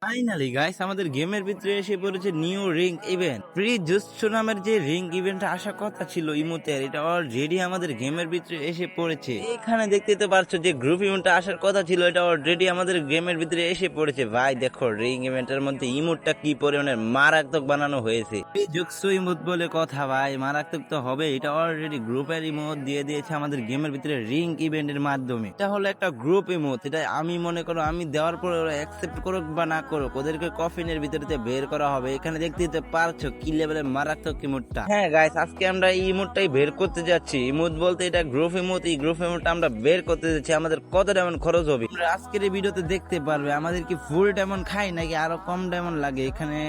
Finally guys আমাদের গেমের ভিতরে এসে পড়েছে new ring event. Free jutsu নামের যে রিং ইভেন্ট আসার কথা ছিল ইমোতে, এটা অলরেডি আমাদের গেমের ভিতরে এসে পড়েছে। এখানে দেখতে তো পারছো যে গ্রুপ ইভেন্টটা আসার কথা ছিল, এটা অলরেডি আমাদের গেমের ভিতরে এসে পড়েছে। ভাই দেখো রিং ইভেন্টের মধ্যে ইমোটটা কি পরিমাণে মারাত্মক বানানো হয়েছে। ফ্রি জুৎসু ইমোট বলে কথা, ভাই মারাত্মক তো হবে। এটা অলরেডি গ্রুপের ইমোট দিয়ে দিয়েছে আমাদের গেমের ভিতরে রিং ইভেন্টের মাধ্যমে। এটা হলো একটা গ্রুপ ইমোট, এটা আমি মনে করো আমি দেওয়ার পর ওরা অ্যাকসেপ্ট করুক বা না করুক, ওদেরকে কফিনের ভিতরে বের করা হবে। এখানে দেখতে পারছো কি লেভেলের মারাত্মক ইমোটটা। হ্যাঁ গাইস, আজকে আমরা এই ইমোটটাই বের করতে যাচ্ছি। ইমোট বলতে এটা গ্রুপ ইমোট, এই গ্রুপ ইমোটটা আমরা বের করতে যাচ্ছি। আমাদের কত ডায়মন্ড খরচ হবে তোমরা আজকের এই ভিডিওতে দেখতে পারবে। আমাদের কি ফুল ডায়মন্ড খাই নাকি আরো কম ডায়মন্ড লাগে? এখানে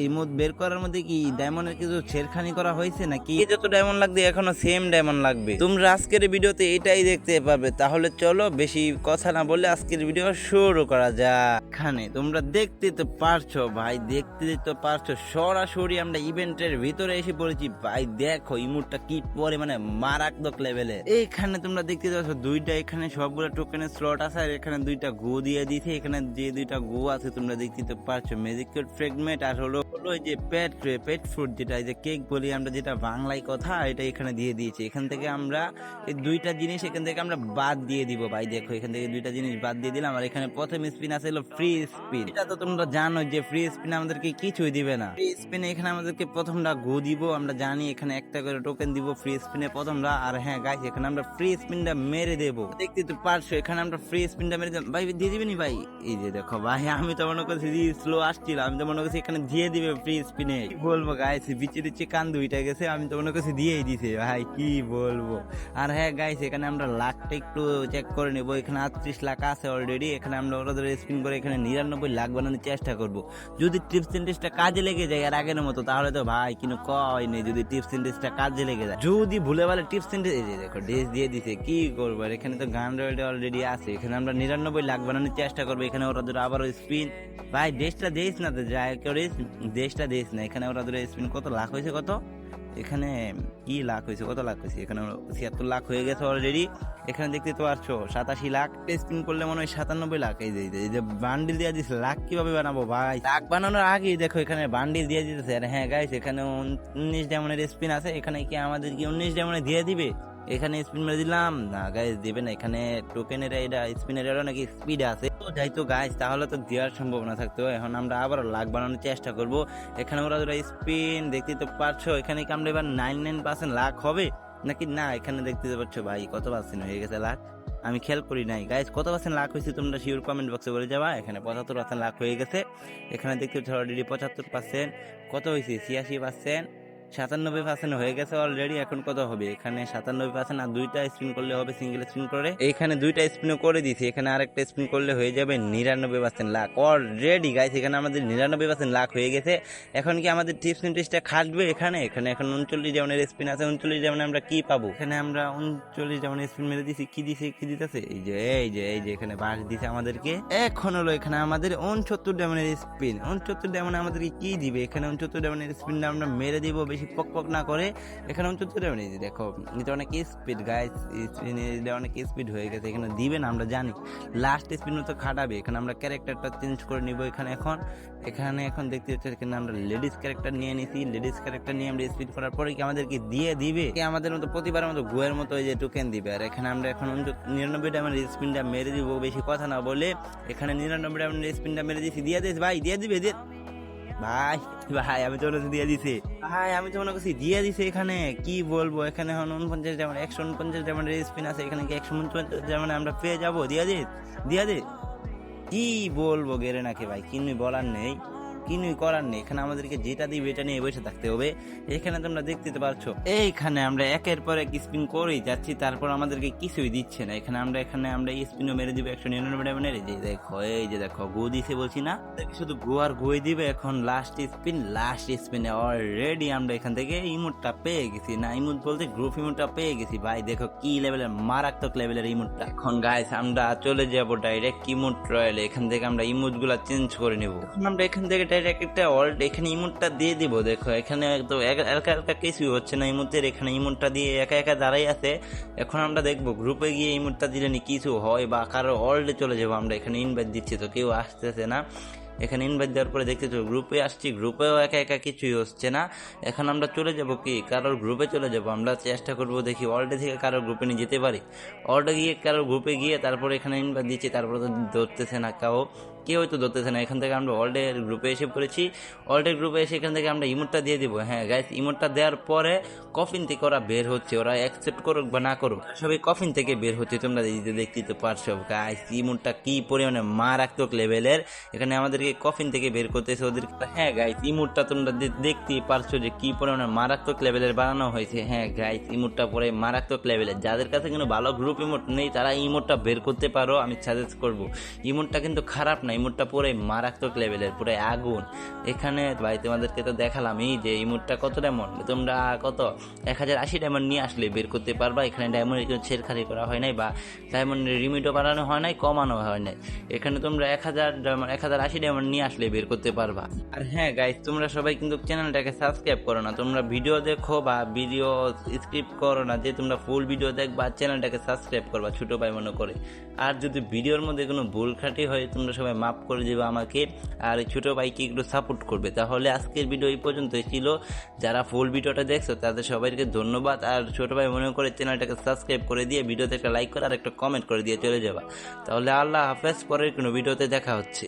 ইমোট বের করার মধ্যে কি ডায়মন্ডের কিছু ছেড়খানি করা হয়েছে নাকি যত ডায়মন্ড লাগবে এখনো সেম ডায়মন্ড লাগবে? তোমরা আজকের এই ভিডিওতে এটাই দেখতে পারবে। তাহলে চলো বেশি কথা না বলে আজকের ভিডিও শুরু করা যাক। এখানে তোমরা দেখতে তো পারছো ভাই, দেখতে তো পারছো সরাসরি আমরা ইভেন্টের ভিতরে এসে পড়েছি। ভাই দেখো ইমোটটা কি পরিমাণে মারাত্মক লেভেলের। এইখানে তোমরা দেখতে পাচ্ছ দুইটা, এখানে সবগুলো টোকেনের স্লট আছে আর এখানে দুইটা গো দিয়ে দিয়েছে। এখানে যে দুইটা গো আছে তোমরা দেখতে তো পারছো, ম্যাজিক ফ্রেগমেন্ট আর হলো এই যে পেট ফ্রুট, যেটা এই যে কেক বলি আমরা, যেটা বাংলায় কথা, এটা এখানে দিয়ে দিয়েছে। এখান থেকে আমরা এই দুইটা জিনিস এখান থেকে আমরা বাদ দিয়ে দিব। ভাই দেখো এখান থেকে দুইটা জিনিস বাদ দিয়ে দিলাম। আর এখানে প্রথম স্পিন আছে হলো ফ্রি স্পিন। এটা তো তোমরা জানো যে ফ্রি স্পিন আমাদেরকে কিছুই দিবে না। ফ্রি স্পিনে এখানে আমাদেরকে প্রথমটা গো দিব, আমরা জানি এখানে একটা করে টোকেন দিব ফ্রি স্পিনে প্রথমটা। আর হ্যাঁ গাইস, এখানে আমরা ফ্রি স্পিনটা মেরে দেবো। দেখতে তো পারছো এখানে আমরা ফ্রি স্পিনটা মেরে দেব। ভাই দিয়ে দিবেনি ভাই? এই যে দেখো ভাই, আমি তো মনে করছি স্লো আসছিল, আমি তো মনে করছি এখানে দিয়ে দিবে ফ্রি স্পিনে। কি বলবো গাইস, বিচে কান দুইটা গেছে, আমি তো মনে করছি দিয়েই দিছে। ভাই কি বলবো। আর হ্যাঁ গাইস, এখানে আমরা লাখটা একটু চেক করে নেবো। এখানে 38 লাখ আছে অলরেডি। এখানে আমরা ওরা ধরে স্পিন করে এখানে 99 লাখ বানানোর চেষ্টা করব। যদি টিপস এন্ড ট্রিক্সটা কাজে লেগে যায় আর আগের মতো, তাহলে তো ভাই কিন্তু কয় নেই। যদি টিপস এন্ড ট্রিক্সটা কাজে লেগে যায়, যদি ভুলে ভালে টিপস এন্ড দেখো ড্রেস দিয়ে দিছে, কি করবো। আর এখানে তো গান রয়েলটা অলরেডি আছে। এখানে আমরা 99 লাখ বানানোর চেষ্টা করবো। এখানে ওরা ধরে আবারও স্পিন। ভাই দেশটা দিস না তো, যায় করে দেশটা দিস না। এখানে ওরা ধরে স্পিন কত লাখ হয়েছে, কত এখানে কি লাখ হয়েছে, কত লাখ হয়েছে? এখানে 76 লাখ হয়ে গেছে অলরেডি। এখানে দেখতে তো পারছো 87 লাখ। স্পিন করলে মনে হয় 97 লাখ। এই যে বান্ডিল দিয়ে দিচ্ছে। লাখ কিভাবে বানাবো ভাই? লাখ বানানোর আগেই দেখো এখানে বান্ডিল দিয়ে দিতেছে। আর হ্যাঁ গাইস, এখানে 19 ডায়মন্ডের স্পিন আছে। এখানে কি আমাদের কি 19 ডায়মন্ডে দিয়ে দিবে? এখানে স্পিন মেরে দিলাম, না গাইস দিবে না। এখানে টোকেনের এটা স্পিনের এরও নাকি স্পিড আছে। যাই তো গাইস, তাহলে তো দেওয়ার সম্ভাবনা থাকতো। এখন আমরা আবার লাখ বানানোর চেষ্টা করব। এখানে ওরা স্পিন দেখতে তো পারছো। এখানে কি আমরা এবার 99% লাখ হবে নাকি না? এখানে দেখতে পাচ্ছ ভাই কত পার্সেন্ট হয়ে গেছে লাখ, আমি খেয়াল করি নাই। গাইস কত পার্সেন্ট লাখ হয়েছে তোমরা শিওর কমেন্ট বক্সে বলে যাবা। এখানে 75% লাখ হয়ে গেছে। এখানে দেখতে পাচ্ছ অলরেডি 75%। কত হয়েছে? 86%, 97% হয়ে গেছে অলরেডি। এখন কত হবে? এখানে 97%। আর দুইটা স্পিন করলে হবে, সিঙ্গেল স্পিন করে। এইখানে দুইটা স্পিনও করে দিছি। এখানে আরেকটা স্পিন করলে হয়ে যাবে 99% লাখ অলরেডি। গাইস এখানে আমাদের 99% লাখ হয়ে গেছে। এখন কি আমাদের টিপস এন্ড ট্রিক্সটা খাটবে? এখানে এখন 39 ডায়মন্ডের স্পিন আছে। 39 ডায়মন্ডে আমরা কি পাবো? এখানে আমরা 39 ডায়মন্ডের স্পিন মেরে দিছি। কি দিতেছে? এই যে এখানে বাস দিছে আমাদেরকে। এখন হলো এখানে আমাদের 69 ডায়মন্ডের স্পিন। 69 ডায়মন্ডে আমাদেরকে কি দিবে? এখানে 69 ডায়মন্ডের স্পিনটা আমরা মেরে দিব বেশি পক না করে। এখানে 69 ডায়মন্ড দেখো, এটা অনেক স্পিড গাইস, এটা অনেক স্পিড হয়ে গেছে। এখানে দিবে না আমরা জানি, লাস্ট স্পিন তো খাটাবে। এখানে আমরা ক্যারেক্টারটা চেঞ্জ করে নিব। এখন দেখতে হচ্ছে এখানে আমরা লেডিস ক্যারেক্টার নিয়ে নিছি। লেডিস ক্যারেক্টার নিয়ে আমরা স্পিড করার পরে কি আমাদেরকে দিয়ে দিবে? আমাদের মতো প্রতিবারের মতো গুয়ের মতো এই যে টোকেন দিবে। আর এখানে আমরা এখন 99 ডায়মন্ডের স্পিনটা মেরে দিব বেশি কথা না বলে। এখানে 99 ডায়মন্ডের স্পিনটা মেরে দিছি। দিয়ে দিস ভাই, দিয়ে দিবে ভাই। আমি তো মনে করছি দিয়ে দিছে। দিয়ে দিছে। এখানে কি বলবো, এখানে এখন 49 ডায়মন্ড, 149 ডায়মন্ডের স্পিন আছে। এখানে কি 149 ডায়মন্ড আমরা পেয়ে যাবো? দিয়ে দে। কি বলবো গেরে নাকি ভাই, কিনুই বলার নেই, কিনুই করার নেই। এখানে আমাদেরকে যেটা দিবে এটা নিয়ে বসে থাকতে হবে। এখানে তোমরা দেখতে পারছো এইখানে আমরা একের পর এক স্পিন করেই যাচ্ছি, তারপর আমাদেরকে কিছুই দিচ্ছে না। এখানে আমরা স্পিনও মেরে দিব 199 ডায়মন্ডের। এই যে দেখো গো দিছে বলছি না, শুধু গো আর গোই দিবে। এখন লাস্ট স্পিনে অলরেডি আমরা এখান থেকে ইমোটটা পেয়ে গেছি। না ইমোট বলতে গ্রুপ ইমোটটা পেয়ে গেছি। ভাই দেখো কি লেভেলের মারাত্মক লেভেলের ইমোটটা। এখন গাইস আমরা চলে যাবো ডাইরেক্ট ইমোট রয়্যালে। এখান থেকে আমরা ইমোট গুলা চেঞ্জ করে নেবো। আমরা এখান থেকে একটা এখানে ইমোটটা দিয়ে দিব। দেখো এখানে তো একা কিছুই হচ্ছে না ইমোটের। এখানে ইমোটটা দিয়ে একা দাঁড়াই আছে। এখন আমরা দেখবো গ্রুপে গিয়ে ইমোটটা দিলে কিছু হয় বা কারো অলরেডি চলে যাবো। আমরা এখানে ইনভাইট দিচ্ছি তো কেউ আসতেছে না। এখানে ইনভাইট দেওয়ার পরে দেখতেছো গ্রুপে আসছি, গ্রুপেও একা একা কিছুই হচ্ছে না। এখন আমরা চলে যাব কি কারোর গ্রুপে চলে যাব, আমরা চেষ্টা করব দেখি অলডে থেকে কারোর গ্রুপে নিয়ে যেতে পারি। অলডে গিয়ে কারোর গ্রুপে গিয়ে তারপরে এখানে ইনভাইট দিচ্ছি, তারপরে তো ধরতেছে না কেউ তো ধরতেছে না। এখান থেকে আমরা অলডের গ্রুপে এসে পড়েছি। অলডের গ্রুপে এসে এখান থেকে আমরা ইমোটটা দিয়ে দিব। হ্যাঁ গাইস, ইমোটটা দেওয়ার পরে কফিন থেকে ওরা বের হচ্ছে, ওরা অ্যাকসেপ্ট করুক বা না করুক সবাই কফিন থেকে বের হচ্ছে। তোমরা দেখতেই তো পারছো গাইস ইমোটটা কি পরিমাণে মারাত্মক লেভেলের। এখানে আমাদেরকে কফিন থেকে বের করতেছে ওদের। হ্যাঁ গাইস, ইমোটটা তোমরা দেখতেই পারছো যে কি পরিমাণে মারাত্মক লেভেলের বানানো হয়েছে। হ্যাঁ গাইস, ইমোটটা পরে মারাত্মক লেভেলের। যাদের কাছে কিন্তু ভালো গ্রুপ ইমোট নেই তারা ইমোটটা বের করতে পারো, আমি সাজেস্ট করবো। ইমোটটা কিন্তু খারাপ না, ইমোটটা পুরো মারাত্মক লেভেলের, পুরো আগুন। এখানে ভাই তোমাদেরকে তো দেখালাম এই যে ইমোটটা কত ডায়মন্ড, তোমরা কত 1080 ডায়মন্ড নিয়ে আসলে বের করতে পারবা। এখানে ডায়মন্ডের কিছু ছেড়খাড়ি করা হয় নাই বা ডায়মন্ডের লিমিটও বাড়ানো হয় নাই, কমানো হয় নাই। এখানে তোমরা 1080 ডায়মন্ড নিয়ে আসলে বের করতে পারবা। আর হ্যাঁ গাইস, তোমরা সবাই কিন্তু চ্যানেলটাকে সাবস্ক্রাইব করো না, তোমরা ভিডিও দেখো বা ভিডিও স্ক্রিপ্ট করো না, যে তোমরা ফুল ভিডিও দেখবা, চ্যানেলটাকে সাবস্ক্রাইব করবা ছোট ভাই মনে করে। আর যদি ভিডিওর মধ্যে কোনো ভুল খাঁটি হয় তোমরা সবাই মাফ করে দিবা আমাকে, আর ছোট ভাইকে একটু সাপোর্ট করবে। তাহলে আজকের ভিডিও এই পর্যন্তই ছিল। যারা ফুল ভিডিওটা দেখছো তাদের সবাইকে ধন্যবাদ। আর ছোট ভাই মনে করে চ্যানেলটাকে সাবস্ক্রাইব করে দিয়ে ভিডিওতে একটা লাইক করে আর একটা কমেন্ট করে দিয়ে চলে যাবা। তাহলে আল্লাহ হাফেজ, পরের কোনো ভিডিওতে দেখা হচ্ছে।